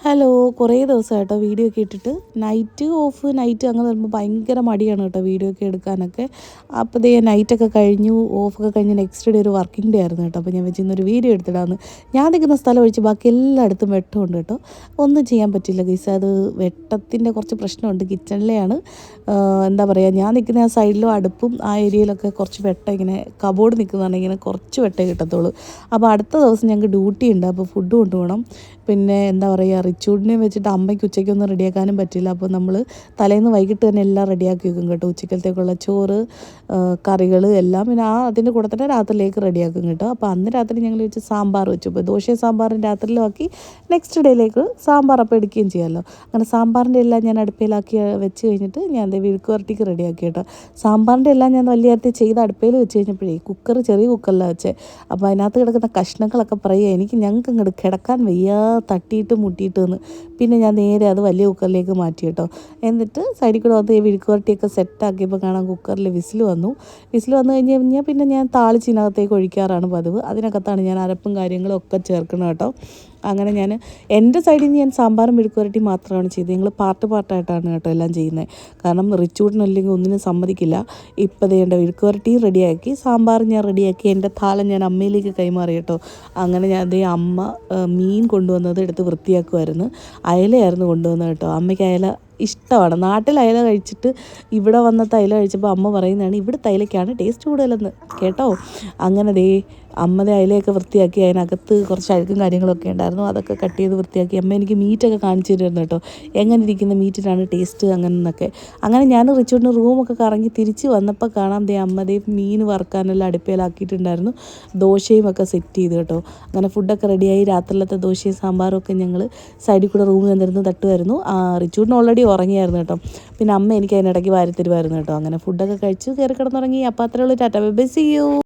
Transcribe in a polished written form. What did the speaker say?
Hello, കുറേ ദിവസമായിട്ടോ video ഒക്കെ ഇട്ടിട്ട് നൈറ്റ് ഓഫ് നൈറ്റ് അങ്ങനെ വരുമ്പോൾ ഭയങ്കര മടിയാണ് കേട്ടോ വീഡിയോ ഒക്കെ എടുക്കാനൊക്കെ. അപ്പോൾ ദേ നൈറ്റൊക്കെ കഴിഞ്ഞു, ഓഫൊക്കെ കഴിഞ്ഞ് നെക്സ്റ്റ് ഡേ ഒരു വർക്കിംഗ് ഡേ ആയിരുന്നു കേട്ടോ. അപ്പോൾ ഞാൻ വെച്ചിരുന്നൊരു വീഡിയോ എടുത്തിടാമെന്ന്. ഞാൻ നിൽക്കുന്ന സ്ഥലം ഒഴിച്ച് ബാക്കി എല്ലായിടത്തും വെട്ടമുണ്ട് കേട്ടോ. ഒന്നും ചെയ്യാൻ പറ്റില്ല ഗൈസ്, അത് വെട്ടത്തിൻ്റെ കുറച്ച് പ്രശ്നമുണ്ട്. കിച്ചണിലെയാണ് എന്താ പറയുക, ഞാൻ നിൽക്കുന്ന ആ സൈഡിലും അടുപ്പും ആ ഏരിയയിലൊക്കെ കുറച്ച് വെട്ടം, ഇങ്ങനെ കബോർഡ് നിൽക്കുന്നതാണ്, ഇങ്ങനെ കുറച്ച് വെട്ടേ കിട്ടത്തുള്ളൂ. അപ്പോൾ അടുത്ത ദിവസം ഞങ്ങൾക്ക് ഡ്യൂട്ടി ഉണ്ട്, അപ്പോൾ ഫുഡ് കൊണ്ടുപോകണം. പിന്നെ എന്താ പറയുക, റിച്ചൂഡിനെ വെച്ചിട്ട് അമ്മയ്ക്ക് ഉച്ചയ്ക്കൊന്നും റെഡിയാക്കാനും പറ്റില്ല. അപ്പോൾ നമ്മൾ തലേന്ന് വൈകിട്ട് തന്നെ എല്ലാം റെഡിയാക്കി വെക്കും കേട്ടോ. ഉച്ചക്കലത്തേക്കുള്ള ചോറ്, കറികൾ എല്ലാം. പിന്നെ അതിൻ്റെ കൂടെ തന്നെ രാത്രിയിലേക്ക് റെഡിയാക്കും കേട്ടോ. അപ്പോൾ അന്ന് രാത്രി ഞങ്ങൾ വെച്ച് സാമ്പാർ വെച്ചു. അപ്പോൾ ദോശയും സാമ്പാറും രാത്രിയിലാക്കി നെക്സ്റ്റ് ഡേയിലേക്ക് സാമ്പാർ അപ്പോൾ എടുക്കുകയും ചെയ്യാമല്ലോ. അങ്ങനെ സാമ്പാറിൻ്റെ എല്ലാം ഞാൻ അടുപ്പയിലാക്കി വെച്ച് കഴിഞ്ഞിട്ട് ഞാൻ വിഴുക്ക് വരട്ടിക്ക് റെഡിയാക്കി കേട്ടോ. സാമ്പാറിൻ്റെ എല്ലാം ഞാൻ വലിയ നേരത്തെ ചെയ്ത് അടുപ്പയിൽ വെച്ച് കഴിഞ്ഞപ്പോഴേ കുക്കർ ചെറിയ കുക്കറിലാണ് വെച്ചത്. അപ്പോൾ അതിനകത്ത് കിടക്കുന്ന കഷ്ണങ്ങളൊക്കെ പറയുക, ഞങ്ങൾക്ക് ഇങ്ങോട്ട് കിടക്കാൻ വയ്യ, തട്ടിയിട്ട് മുട്ടിയിട്ട് എന്ന്. പിന്നെ ഞാൻ നേരെ അത് വലിയ കുക്കറിലേക്ക് മാറ്റി കേട്ടോ. എന്നിട്ട് സൈഡിൽ കൂടെ വന്ന് വിഴുക്ക് വരട്ടിയൊക്കെ സെറ്റാക്കിയപ്പോൾ കാണാൻ കുക്കറിൽ വിസിൽ വന്നു കഴിഞ്ഞ് കഴിഞ്ഞാൽ പിന്നെ ഞാൻ താളിച്ചിനകത്തേക്ക് ഒഴിക്കാറാണ് പതിവ്. അതിനകത്താണ് ഞാൻ അരപ്പും കാര്യങ്ങളും ഒക്കെ ചേർക്കണം കേട്ടോ. അങ്ങനെ ഞാൻ എൻ്റെ സൈഡിൽ നിന്ന് ഞാൻ സാമ്പാറും വിഴുക്ക് വരട്ടി മാത്രമാണ് ചെയ്തത്. ഞങ്ങൾ പാർട്ടായിട്ടാണ് കേട്ടോ എല്ലാം ചെയ്യുന്നത്. കാരണം റിച്ചൂഡിനല്ലെങ്കിൽ ഒന്നിനും സമ്മതിക്കില്ല. ഇപ്പോൾ ദേണ്ട വിഴുക്ക് വരട്ടിയും റെഡിയാക്കി, സാമ്പാറും ഞാൻ റെഡിയാക്കി, എൻ്റെ താളം ഞാൻ അമ്മയിലേക്ക് കൈമാറി കേട്ടോ. അങ്ങനെ ഞാൻ അതേ അമ്മ മീൻ കൊണ്ടുവന്നത് എടുത്ത് വൃത്തിയാക്കുമായിരുന്നു. അയലയായിരുന്നു കൊണ്ടുവന്നത് കേട്ടോ. അമ്മയ്ക്ക് അയല ഇഷ്ടമാണ്. നാട്ടിൽ അയല കഴിച്ചിട്ട് ഇവിടെ വന്നത്തെ അയല കഴിച്ചപ്പോൾ അമ്മ പറയുന്നതാണ് ഇവിടുത്തെ അയലയ്ക്കാണ് ടേസ്റ്റ് കൂടുതലെന്ന് കേട്ടോ. അങ്ങനെ ദേ അമ്മയുടെ അയലയൊക്കെ വൃത്തിയാക്കി, അതിനകത്ത് കുറച്ച് അഴുക്കും കാര്യങ്ങളൊക്കെ ഉണ്ടായിരുന്നു, അതൊക്കെ കട്ട് ചെയ്ത് വൃത്തിയാക്കി. അമ്മ എനിക്ക് മീറ്റൊക്കെ കാണിച്ചു തരുമായിരുന്നു കേട്ടോ, എങ്ങനെ ഇരിക്കുന്ന മീറ്റിനാണ് ടേസ്റ്റ് അങ്ങനെന്നൊക്കെ. അങ്ങനെ ഞാൻ റിച്ചോട്ടിന് റൂമൊക്കെ കറങ്ങി തിരിച്ച് വന്നപ്പോൾ കാണാം ദേ അമ്മ മീൻ വറുക്കാനെല്ലാം അടുപ്പയിലാക്കിയിട്ടുണ്ടായിരുന്നു. ദോശയും ഒക്കെ സെറ്റ് ചെയ്ത് കേട്ടോ. അങ്ങനെ ഫുഡൊക്കെ റെഡിയായി. രാത്രിയിലത്തെ ദോശയും സാമ്പാറും ഒക്കെ ഞങ്ങൾ സൈഡിൽ കൂടെ റൂമിൽ വന്നിരുന്ന് തട്ടുമായിരുന്നു. റിച്ചൂട്ടിന് ഓൾറെഡി ഉറങ്ങിയായിരുന്നു കേട്ടോ. പിന്നെ അമ്മ എനിക്ക് അതിനിടയ്ക്ക് വാരി തരുമായിരുന്നു കേട്ടോ. അങ്ങനെ ഫുഡൊക്കെ കഴിച്ച് കയറി കിടന്നുറങ്ങി. അപ്പോൾ അത്രയുള്ളൂ. Tata bye bye, see U.